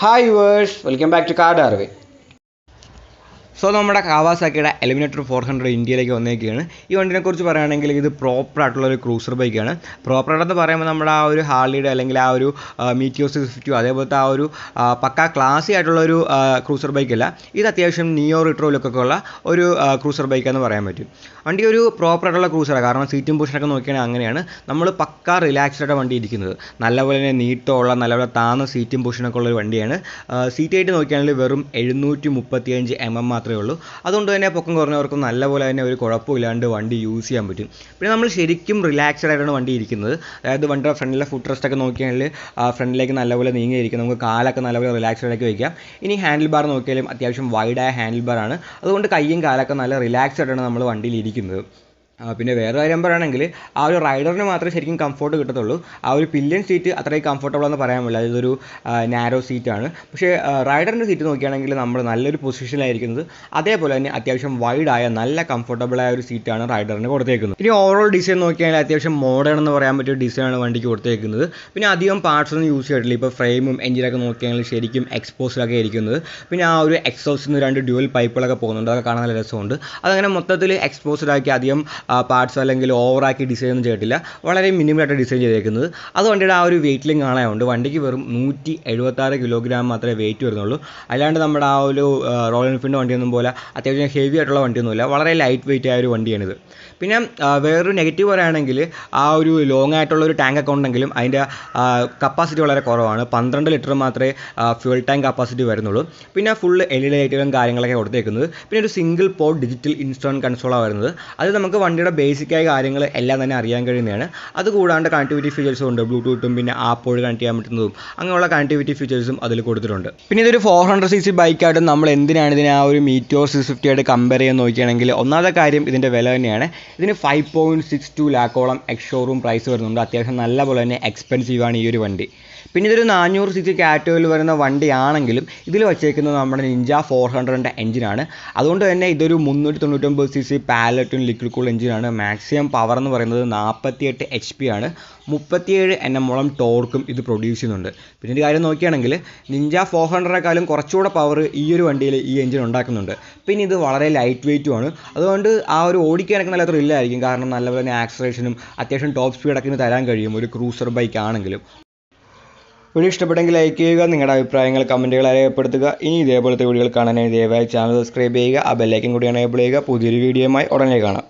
Hi viewers, welcome back to Car Darwin. So നമ്മുടെ കാവാസാക്കിയുടെ eliminator 400 ഇന്ത്യയിലേക്ക് വന്നേക്കുകയാണ്. ഈ വണ്ടിനെക്കുറിച്ച് പറയുകയാണെങ്കിൽ ഇത് പ്രോപ്പറായിട്ടുള്ളൊരു ക്രൂസർ ബൈക്കാണ്. പ്രോപ്പറായിട്ടെന്ന് പറയുമ്പോൾ നമ്മുടെ ആ ഒരു ഹാർലിയുടെ അല്ലെങ്കിൽ ആ ഒരു മീറ്റിയോ 650 അതേപോലത്തെ ആ ഒരു പക്കാ ക്ലാസി ആയിട്ടുള്ളൊരു ക്രൂസർ ബൈക്കല്ല. ഇത് അത്യാവശ്യം നിയോ റിട്രോ ലുക്കൊക്കെ ഉള്ള ഒരു ക്രൂസർ ബൈക്കാന്ന് പറയാൻ പറ്റും. വണ്ടി ഒരു പ്രോപ്പറായിട്ടുള്ള ക്രൂസറാണ്. കാരണം സീറ്റും പൊസിഷനൊക്കെ നോക്കിയാണെങ്കിൽ അങ്ങനെയാണ് നമ്മൾ പക്കാ റിലാക്സ്ഡായിട്ട് വണ്ടി ഇരിക്കുന്നത്. നല്ലപോലെ തന്നെ നീട്ടമുള്ള നല്ലപോലെ താന്ന സീറ്റും പൊസിഷനൊക്കെ ഉള്ളൊരു വണ്ടിയാണ്. സീറ്റ് ആയിട്ട് നോക്കുകയാണെങ്കിൽ വെറും 735 mm മാത്രമേ ഉള്ളൂ. അതുകൊണ്ട് തന്നെ പൊക്കം കുറഞ്ഞവർക്കും നല്ലപോലെ തന്നെ ഒരു കുഴപ്പമില്ലാണ്ട് വണ്ടി യൂസ് ചെയ്യാൻ പറ്റും. പിന്നെ നമ്മൾ ശരിക്കും റിലാക്സ്ഡ് ആയിട്ടാണ് വണ്ടി ഇരിക്കുന്നത്. അതായത് വണ്ടിയുടെ ഫ്രണ്ടിലെ ഫുഡ് റെസ്റ്റൊക്കെ നോക്കിയാണെങ്കിൽ ഫ്രണ്ടിലേക്ക് നല്ലപോലെ നീങ്ങിയിരിക്കും. നമുക്ക് കാലൊക്കെ നല്ലപോലെ റിലാക്സ്ഡ് ആക്കി വയ്ക്കാം. ഇനി ഹാൻഡിൽ ബാർ നോക്കിയാലും അത്യാവശ്യം വൈഡായ ഹാൻഡിൽ ബാറാണ്. അതുകൊണ്ട് കയ്യും കാലൊക്കെ നല്ല റിലാക്സ്ഡ് ആയിട്ടാണ് നമ്മൾ വണ്ടിയിൽ ഇരിക്കുന്നത്. പിന്നെ വേറെ കാര്യം പറയുകയാണെങ്കിൽ ആ ഒരു റൈഡറിന് മാത്രമേ ശരിക്കും കംഫോർട്ട് കിട്ടത്തുള്ളൂ. ആ ഒരു പില്യൺ സീറ്റ് അത്രയും കംഫർട്ടബിൾ എന്ന് പറയാൻ പറ്റില്ല. ഇതൊരു നാരോ സീറ്റാണ്. പക്ഷേ റൈഡറിൻ്റെ സീറ്റ് നോക്കുകയാണെങ്കിൽ നമ്മൾ നല്ലൊരു പൊസിഷനിലായിരിക്കുന്നത്. അതേപോലെ തന്നെ അത്യാവശ്യം വൈഡായ നല്ല കംഫർട്ടബിളായ ഒരു സീറ്റാണ് റൈഡറിന് കൊടുത്തേക്കുന്നത്. ഇനി ഓവറോൾ ഡിസൈൻ നോക്കിയാണെങ്കിൽ അത്യാവശ്യം മോഡേൺ എന്ന് പറയാൻ പറ്റിയ ഡിസൈനാണ് വണ്ടിക്ക് കൊടുത്തേക്കുന്നത്. പിന്നെ അധികം പാർട്സ് ഒന്നും യൂസ് ചെയ്തിട്ടില്ല. ഇപ്പോൾ ഫ്രെയിമും എഞ്ചിനൊക്കെ നോക്കിയാണെങ്കിൽ ശരിക്കും എക്സ്പോസ്ഡൊക്കെ ഇരിക്കുന്നത്. പിന്നെ ആ ഒരു എക്സോസിൽ നിന്ന് 2 ഡ്യുവൽ പൈപ്പുകളൊക്കെ പോകുന്നുണ്ട്. അതൊക്കെ കാണാൻ നല്ല രസമുണ്ട്. അതങ്ങനെ മൊത്തത്തിൽ എക്സ്പോസ്ഡ് ആക്കി അധികം പാർട്സ് അല്ലെങ്കിൽ ഓവറാക്കി ഡിസൈൻ ഒന്നും ചെയ്തിട്ടില്ല. വളരെ മിനിമലായിട്ട് ഡിസൈൻ ചെയ്തേക്കുന്നത്. അത് വണ്ടിയുടെ ആ ഒരു വെയിറ്റിലും കാണാനുണ്ട്. വണ്ടിക്ക് വെറും 176 കിലോഗ്രാം മാത്രമേ വെയിറ്റ് വരുന്നുള്ളൂ. അല്ലാണ്ട് നമ്മുടെ ആ ഒരു റോയൽ എൻഫീൽഡ് വണ്ടിയൊന്നും പോലെ അത്യാവശ്യം ഹെവി ആയിട്ടുള്ള വണ്ടിയൊന്നുമില്ല. വളരെ ലൈറ്റ് വെയിറ്റ് ആയ ഒരു വണ്ടിയാണിത്. പിന്നെ വേറൊരു നെഗറ്റീവ് പറയുകയാണെങ്കിൽ ആ ഒരു ലോങ് ആയിട്ടുള്ളൊരു ടാങ്ക് ഒക്കെ ഉണ്ടെങ്കിലും അതിൻ്റെ കപ്പാസിറ്റി വളരെ കുറവാണ്. 12 ലിറ്റർ മാത്രമേ ഫ്യൂൽ ടാങ്ക് കപ്പാസിറ്റി വരുന്നുള്ളൂ. പിന്നെ ഫുള്ള് LED ലൈറ്റുകളും കാര്യങ്ങളൊക്കെ കൊടുത്തേക്കുന്നത്. പിന്നെ ഒരു സിംഗിൾ പോർട്ട് ഡിജിറ്റൽ ഇൻസ്ട്രുമെൻറ്റ് കൺസോളാണ് വരുന്നത്. അത് നമുക്ക് വണ്ടിയുടെ ബേസിക്കായ കാര്യങ്ങൾ എല്ലാം തന്നെ അറിയാൻ കഴിയുന്നതാണ്. അതുകൂടാണ്ട് കണക്ടിവിറ്റി ഫീച്ചേഴ്സും ഉണ്ട്. ബ്ലൂടൂത്തും പിന്നെ ആപ്പ് വഴി കണക്ട് ചെയ്യാൻ പറ്റുന്നതും അങ്ങനെയുള്ള കണക്ടിവിറ്റി ഫീച്ചേഴ്സും അതിൽ കൊടുത്തിട്ടുണ്ട്. പിന്നെ ഇതൊരു 400cc ബൈക്കായിട്ട് നമ്മൾ എന്തിനാണ് ഇതിനെ ആ ഒരു മീറ്റിയോർ 650 ആയിട്ട് കമ്പയർ ചെയ്യാൻ നോക്കുകയാണെങ്കിൽ ഒന്നാമത്തെ കാര്യം ഇതിൻ്റെ വില തന്നെയാണ്. ഇതിന് 5.62 ലാക്കോളം എക്സ് ഷോറൂം പ്രൈസ് വരുന്നുണ്ട്. അത്യാവശ്യം നല്ല പോലെ തന്നെ എക്സ്പെൻസീവാണ് ഈ ഒരു വണ്ടി. പിന്നെ ഇതൊരു 400cc കാറ്റഗറിയിൽ വരുന്ന വണ്ടിയാണെങ്കിലും ഇതിൽ വച്ചേക്കുന്നത് നമ്മുടെ നിഞ്ച 400ൻ്റെ എഞ്ചിനാണ്. അതുകൊണ്ട് തന്നെ ഇതൊരു 399cc പാലറ്റും ലിക്വിഡ് കൂൾ എഞ്ചിനാണ്. മാക്സിമം പവർ എന്ന് പറയുന്നത് 48 HP ആണ്. 37 Nm ടോർക്കും ഇത് പ്രൊഡ്യൂസ് ചെയ്യുന്നുണ്ട്. പിന്നെ ഒരു കാര്യം നോക്കുകയാണെങ്കിൽ നിഞ്ച 400നെക്കാളും കുറച്ചുകൂടെ പവർ ഈ ഒരു വണ്ടിയിൽ ഈ എഞ്ചിൻ ഉണ്ടാക്കുന്നുണ്ട്. പിന്നെ ഇത് വളരെ ലൈറ്റ് വെയ്റ്റുമാണ്. അതുകൊണ്ട് ആ ഒരു ഓടിക്കാനൊക്കെ നല്ല ത്രില്ലായിരിക്കും. കാരണം നല്ലപോലെ തന്നെ ആക്സലറേഷനും അത്യാവശ്യം ടോപ്പ് സ്പീഡൊക്കെ ഇന്ന് തരാൻ കഴിയും ഒരു ക്രൂസർ ബൈക്ക് ആണെങ്കിലും. വീഡിയോ ഇഷ്ടപ്പെട്ടെങ്കിൽ ലൈക്ക് ചെയ്യുക. നിങ്ങളുടെ അഭിപ്രായങ്ങൾ കമൻറ്റുകൾ രേഖപ്പെടുത്തുക. ഇനി ഇതേപോലത്തെ വീഡിയോകൾ കാണാനായി ദയവായി ചാനൽ സബ്സ്ക്രൈബ് ചെയ്യുക. ആ ബെല്ലൈക്കൻ കൂടി എനേബിൾ ചെയ്യുക. പുതിയൊരു വീഡിയോയുമായി ഉടനെ കാണാം.